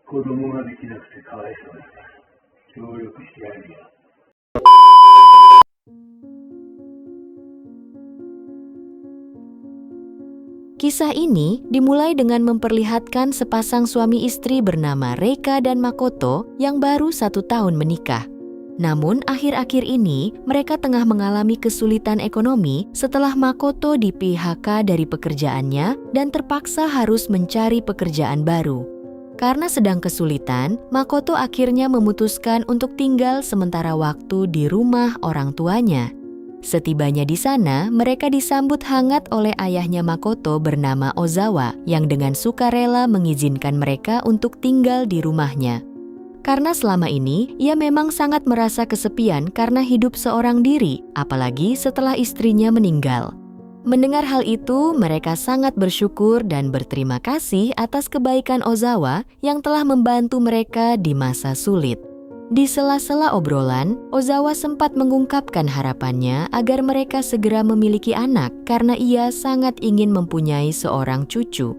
子供ができなくてかわいそうだから協力してやるよ。Kisah ini dimulai dengan memperlihatkan sepasang suami istri bernama Reika dan Makoto yang baru 1 tahun menikah. Namun akhir-akhir ini mereka tengah mengalami kesulitan ekonomi setelah Makoto di-PHK dari pekerjaannya dan terpaksa harus mencari pekerjaan baru. Karena sedang kesulitan, Makoto akhirnya memutuskan untuk tinggal sementara waktu di rumah orang tuanya. Setibanya di sana, mereka disambut hangat oleh ayahnya Makoto bernama Ozawa yang dengan sukarela mengizinkan mereka untuk tinggal di rumahnya. Karena selama ini, ia memang sangat merasa kesepian karena hidup seorang diri, apalagi setelah istrinya meninggal. Mendengar hal itu, mereka sangat bersyukur dan berterima kasih atas kebaikan Ozawa yang telah membantu mereka di masa sulit. Di sela-sela obrolan, Ozawa sempat mengungkapkan harapannya agar mereka segera memiliki anak karena ia sangat ingin mempunyai seorang cucu.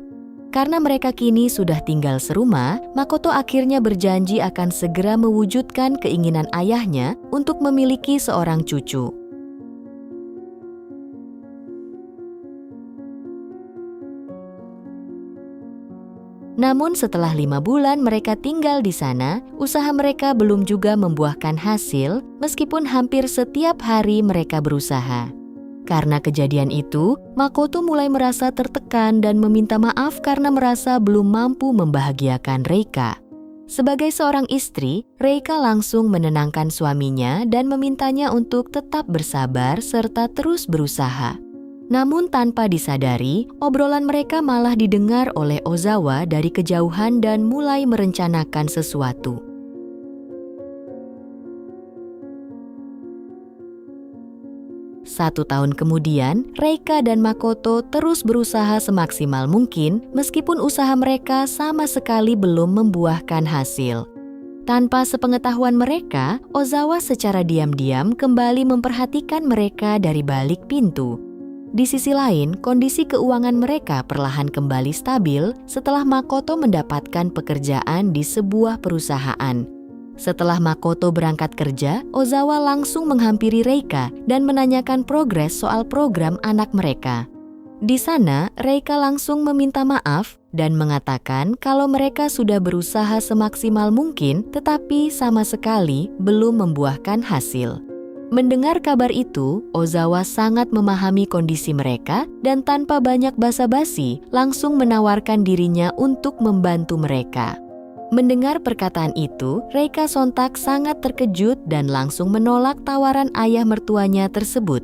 Karena mereka kini sudah tinggal serumah, Makoto akhirnya berjanji akan segera mewujudkan keinginan ayahnya untuk memiliki seorang cucu. Namun setelah 5 bulan mereka tinggal di sana, usaha mereka belum juga membuahkan hasil meskipun hampir setiap hari mereka berusaha. Karena kejadian itu, Makoto mulai merasa tertekan dan meminta maaf karena merasa belum mampu membahagiakan Reika. Sebagai seorang istri, Reika langsung menenangkan suaminya dan memintanya untuk tetap bersabar serta terus berusaha. Namun tanpa disadari, obrolan mereka malah didengar oleh Ozawa dari kejauhan dan mulai merencanakan sesuatu. Satu tahun kemudian, Reika dan Makoto terus berusaha semaksimal mungkin meskipun usaha mereka sama sekali belum membuahkan hasil. Tanpa sepengetahuan mereka, Ozawa secara diam-diam kembali memperhatikan mereka dari balik pintu. Di sisi lain, kondisi keuangan mereka perlahan kembali stabil setelah Makoto mendapatkan pekerjaan di sebuah perusahaan. Setelah Makoto berangkat kerja, Ozawa langsung menghampiri Reika dan menanyakan progres soal program anak mereka. Di sana, Reika langsung meminta maaf dan mengatakan kalau mereka sudah berusaha semaksimal mungkin tetapi sama sekali belum membuahkan hasil. Mendengar kabar itu, Ozawa sangat memahami kondisi mereka dan tanpa banyak basa-basi langsung menawarkan dirinya untuk membantu mereka. Mendengar perkataan itu, Reika sontak sangat terkejut dan langsung menolak tawaran ayah mertuanya tersebut.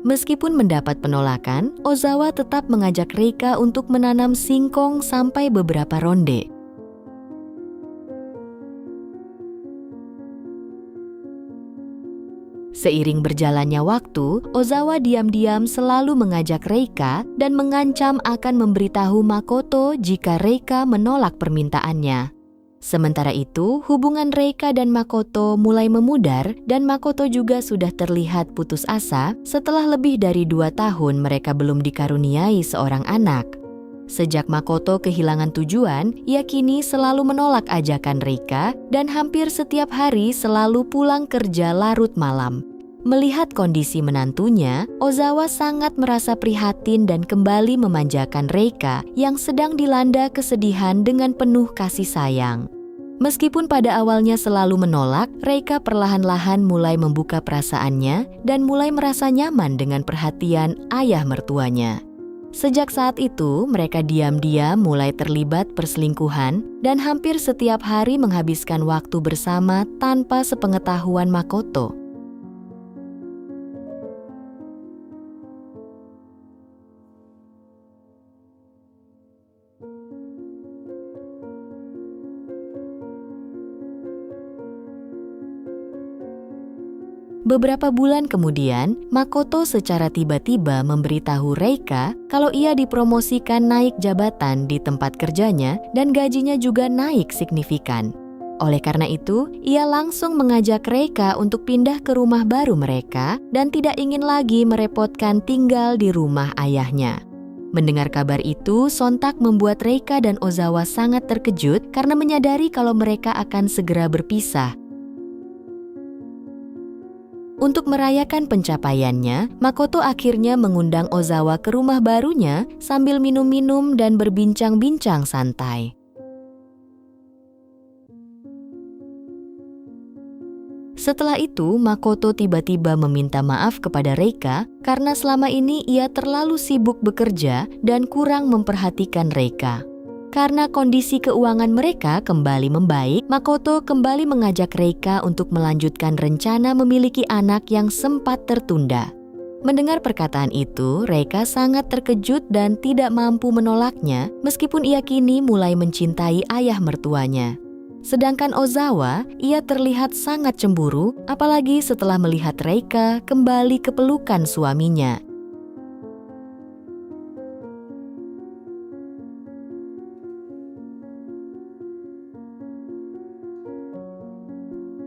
Meskipun mendapat penolakan, Ozawa tetap mengajak Reika untuk menanam singkong sampai beberapa ronde. Seiring berjalannya waktu, Ozawa diam-diam selalu mengajak Reika dan mengancam akan memberitahu Makoto jika Reika menolak permintaannya. Sementara itu, hubungan Reika dan Makoto mulai memudar dan Makoto juga sudah terlihat putus asa setelah lebih dari 2 tahun mereka belum dikaruniai seorang anak. Sejak Makoto kehilangan tujuan, ia kini selalu menolak ajakan Reika dan hampir setiap hari selalu pulang kerja larut malam. Melihat kondisi menantunya, Ozawa sangat merasa prihatin dan kembali memanjakan Reika yang sedang dilanda kesedihan dengan penuh kasih sayang. Meskipun pada awalnya selalu menolak, Reika perlahan-lahan mulai membuka perasaannya dan mulai merasa nyaman dengan perhatian ayah mertuanya. Sejak saat itu, mereka diam-diam mulai terlibat perselingkuhan dan hampir setiap hari menghabiskan waktu bersama tanpa sepengetahuan Makoto. Beberapa bulan kemudian, Makoto secara tiba-tiba memberitahu Reika kalau ia dipromosikan naik jabatan di tempat kerjanya dan gajinya juga naik signifikan. Oleh karena itu, ia langsung mengajak Reika untuk pindah ke rumah baru mereka dan tidak ingin lagi merepotkan tinggal di rumah ayahnya. Mendengar kabar itu sontak membuat Reika dan Ozawa sangat terkejut karena menyadari kalau mereka akan segera berpisah. Untuk merayakan pencapaiannya, Makoto akhirnya mengundang Ozawa ke rumah barunya sambil minum-minum dan berbincang-bincang santai. Setelah itu, Makoto tiba-tiba meminta maaf kepada Reika karena selama ini ia terlalu sibuk bekerja dan kurang memperhatikan Reika. Karena kondisi keuangan mereka kembali membaik, Makoto kembali mengajak Reika untuk melanjutkan rencana memiliki anak yang sempat tertunda. Mendengar perkataan itu, Reika sangat terkejut dan tidak mampu menolaknya meskipun ia kini mulai mencintai ayah mertuanya. Sedangkan Ozawa, ia terlihat sangat cemburu, apalagi setelah melihat Reika kembali ke pelukan suaminya.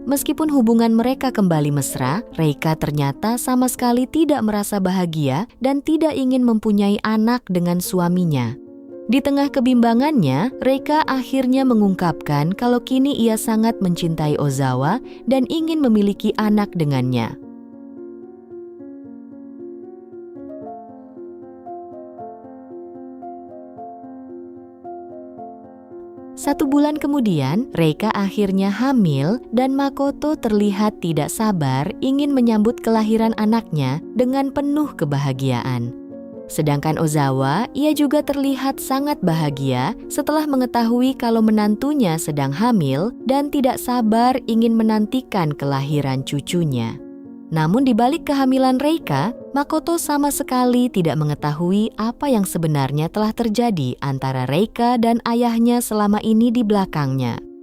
Meskipun hubungan mereka kembali mesra, Reika ternyata sama sekali tidak merasa bahagia dan tidak ingin mempunyai anak dengan suaminya. Di tengah kebimbangannya, Reika akhirnya mengungkapkan kalau kini ia sangat mencintai Ozawa dan ingin memiliki anak dengannya. Satu bulan kemudian, Reika akhirnya hamil dan Makoto terlihat tidak sabar ingin menyambut kelahiran anaknya dengan penuh kebahagiaan. Sedangkan Ozawa, ia juga terlihat sangat bahagia setelah mengetahui kalau menantunya sedang hamil dan tidak sabar ingin menantikan kelahiran cucunya. Namun di balik kehamilan Reika, Makoto sama sekali tidak mengetahui apa yang sebenarnya telah terjadi antara Reika dan ayahnya selama ini di belakangnya.